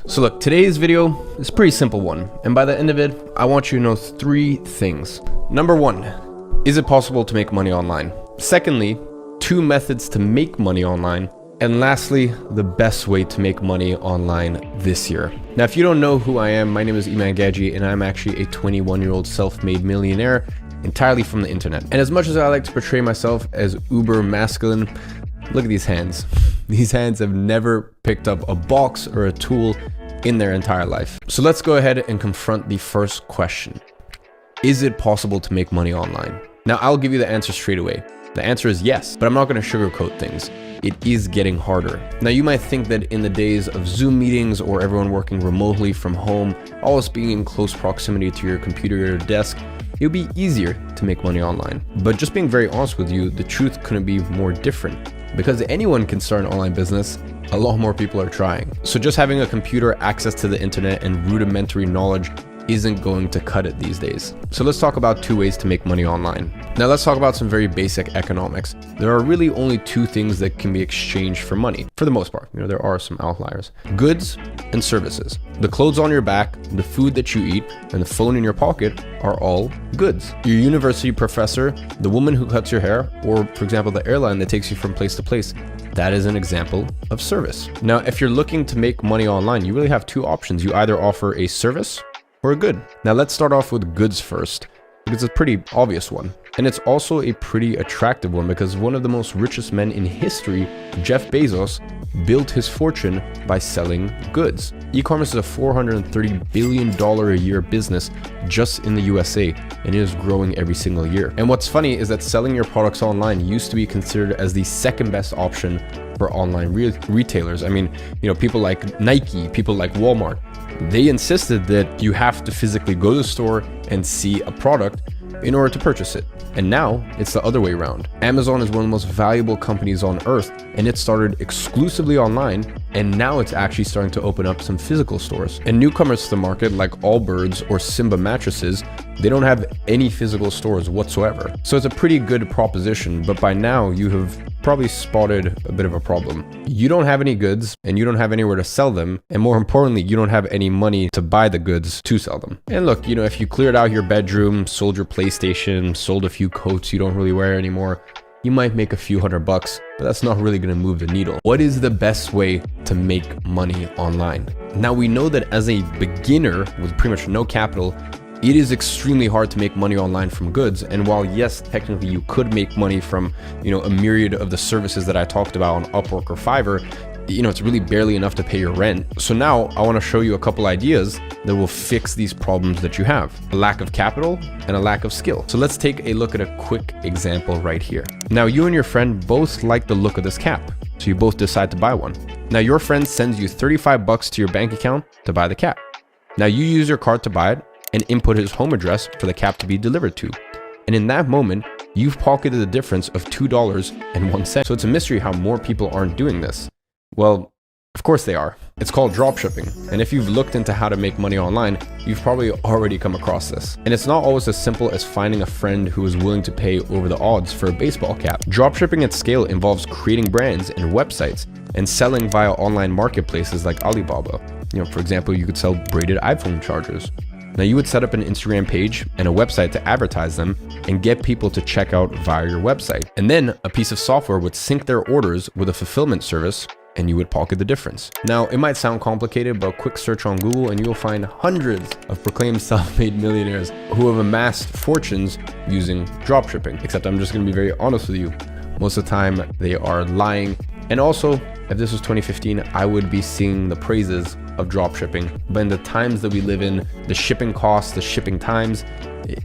So look, today's video is a pretty simple one, and by the end of it, I want you to know 3 things. Number 1, is it possible to make money online? Secondly, 2 methods to make money online. And lastly, the best way to make money online this year. Now, if you don't know who I am, my name is Iman Gadzhi, and I'm actually a 21-year-old self-made millionaire entirely from the internet. And as much as I like to portray myself as uber masculine, look at these hands. These hands have never picked up a box or a tool in their entire life. So let's go ahead and confront the first question. Is it possible to make money online? Now, I'll give you the answer straight away. The answer is yes, but I'm not going to sugarcoat things. It is getting harder. Now, you might think that in the days of Zoom meetings or everyone working remotely from home, always being in close proximity to your computer or your desk, it'll be easier to make money online. But just being very honest with you, the truth couldn't be more different. Because anyone can start an online business, a lot more people are trying. So just having a computer, access to the internet, and rudimentary knowledge isn't going to cut it these days. So let's talk about 2 ways to make money online. Now let's talk about some very basic economics. There are really only 2 things that can be exchanged for money, for the most part. There are some outliers. Goods and services. The clothes on your back, the food that you eat, and the phone in your pocket are all goods. Your university professor, the woman who cuts your hair, or for example, the airline that takes you from place to place, that is an example of service. Now, if you're looking to make money online, you really have 2 options. You either offer a service or a good. Now let's start off with goods first, because it's a pretty obvious one. And it's also a pretty attractive one because one of the most richest men in history, Jeff Bezos, built his fortune by selling goods. E-commerce is a $430 billion a year business just in the USA, and it is growing every single year. And what's funny is that selling your products online used to be considered as the second best option for online retailers. I mean, people like Nike, people like Walmart, they insisted that you have to physically go to the store and see a product in order to purchase it. And now it's the other way around. Amazon is one of the most valuable companies on earth, and it started exclusively online, and now it's actually starting to open up some physical stores. And newcomers to the market like Allbirds or Simba mattresses, they don't have any physical stores whatsoever. So it's a pretty good proposition, but by now you have probably spotted a bit of a problem. You don't have any goods, and you don't have anywhere to sell them, and more importantly, you don't have any money to buy the goods to sell them. And look, if you cleared out your bedroom, sold your PlayStation, sold a few coats you don't really wear anymore, you might make a few $100, but that's not really going to move the needle. What is the best way to make money online? Now, we know that as a beginner with pretty much no capital, it is extremely hard to make money online from goods. And while yes, technically you could make money from, a myriad of the services that I talked about on Upwork or Fiverr, it's really barely enough to pay your rent. So now I want to show you a couple ideas that will fix these problems that you have: a lack of capital and a lack of skill. So let's take a look at a quick example right here. Now, you and your friend both like the look of this cap, so you both decide to buy one. Now, your friend sends you $35 to your bank account to buy the cap. Now, you use your card to buy it and input his home address for the cap to be delivered to. And in that moment, you've pocketed the difference of $2.01. So it's a mystery how more people aren't doing this. Well, of course they are. It's called dropshipping. And if you've looked into how to make money online, you've probably already come across this. And it's not always as simple as finding a friend who is willing to pay over the odds for a baseball cap. Dropshipping at scale involves creating brands and websites and selling via online marketplaces like Alibaba. For example, you could sell braided iPhone chargers. Now, you would set up an Instagram page and a website to advertise them and get people to check out via your website. And then a piece of software would sync their orders with a fulfillment service, and you would pocket the difference. Now, it might sound complicated, but a quick search on Google and you'll find hundreds of proclaimed self-made millionaires who have amassed fortunes using dropshipping. Except I'm just gonna be very honest with you. Most of the time, they are lying. And also, if this was 2015, I would be singing the praises of dropshipping. But in the times that we live in, the shipping costs, the shipping times,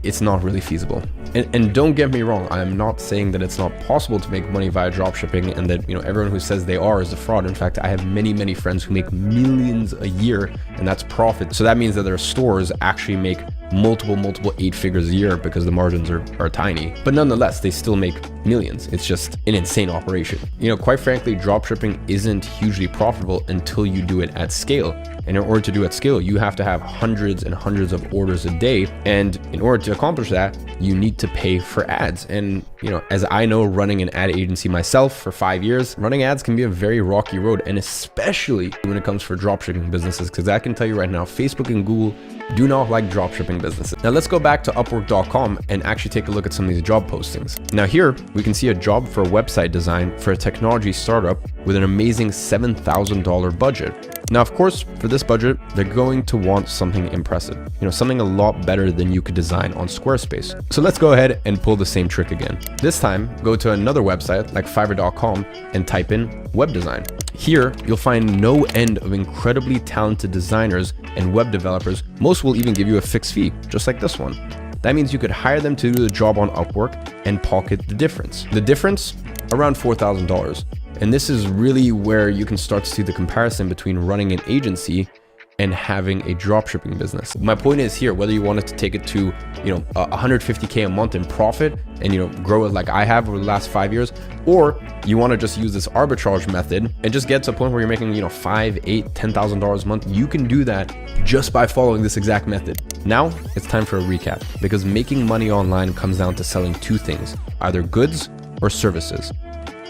it's not really feasible. And don't get me wrong, I'm not saying that it's not possible to make money via dropshipping and that everyone who says they are is a fraud. In fact, I have many friends who make millions a year, and that's profit. So that means that their stores actually make multiple 8 figures a year because the margins are tiny. But nonetheless, they still make millions. It's just an insane operation. You know, quite frankly, dropshipping isn't hugely profitable until you do it at scale. And in order to do at scale, you have to have hundreds and hundreds of orders a day. And in order to accomplish that, you need to pay for ads. And, you know, as I know, running an ad agency myself for 5 years, running ads can be a very rocky road. And especially when it comes for dropshipping businesses, because I can tell you right now, Facebook and Google do not like dropshipping businesses. Now let's go back to Upwork.com and actually take a look at some of these job postings. Now here we can see a job for website design for a technology startup with an amazing $7,000 budget. Now, of course, for this budget, they're going to want something impressive, you know, something a lot better than you could design on Squarespace. So let's go ahead and pull the same trick again. This time, go to another website like Fiverr.com and type in web design. Here, you'll find no end of incredibly talented designers and web developers. Most will even give you a fixed fee, just like this one. That means you could hire them to do the job on Upwork and pocket the difference. The difference? Around $4,000. And this is really where you can start to see the comparison between running an agency and having a dropshipping business. My point is here, whether you wanted to take it to, you know, 150K a month in profit and, you know, grow it like I have over the last 5 years, or you want to just use this arbitrage method and just get to a point where you're making, you know, $5,000, $8,000, $10,000 a month, you can do that just by following this exact method. Now it's time for a recap, because making money online comes down to selling two things, either goods or services.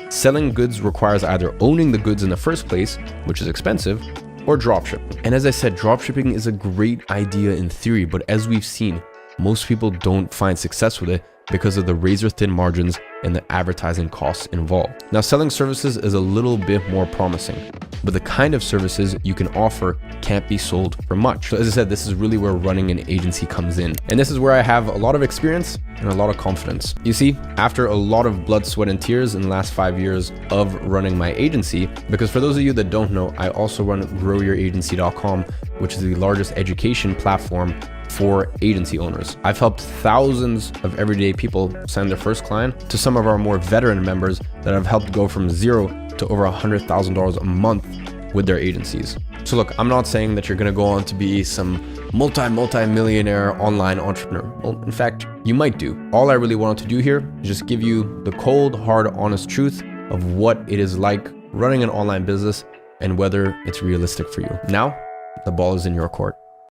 Selling goods requires either owning the goods in the first place, which is expensive, or dropshipping. And as I said, dropshipping is a great idea in theory, but as we've seen, most people don't find success with it because of the razor thin margins and the advertising costs involved. Now, selling services is a little bit more promising, but the kind of services you can offer can't be sold for much. So as I said, this is really where running an agency comes in. And this is where I have a lot of experience and a lot of confidence. You see, after a lot of blood, sweat, and tears in the last 5 years of running my agency, because for those of you that don't know, I also run growyouragency.com, which is the largest education platform for agency owners. I've helped thousands of everyday people sign their first client to some of our more veteran members that have helped go from zero to over $100,000 a month with their agencies. So look, I'm not saying that you're gonna go on to be some multi-millionaire online entrepreneur. Well, in fact, you might do. All I really wanted to do here is just give you the cold, hard, honest truth of what it is like running an online business and whether it's realistic for you. Now, the ball is in your court.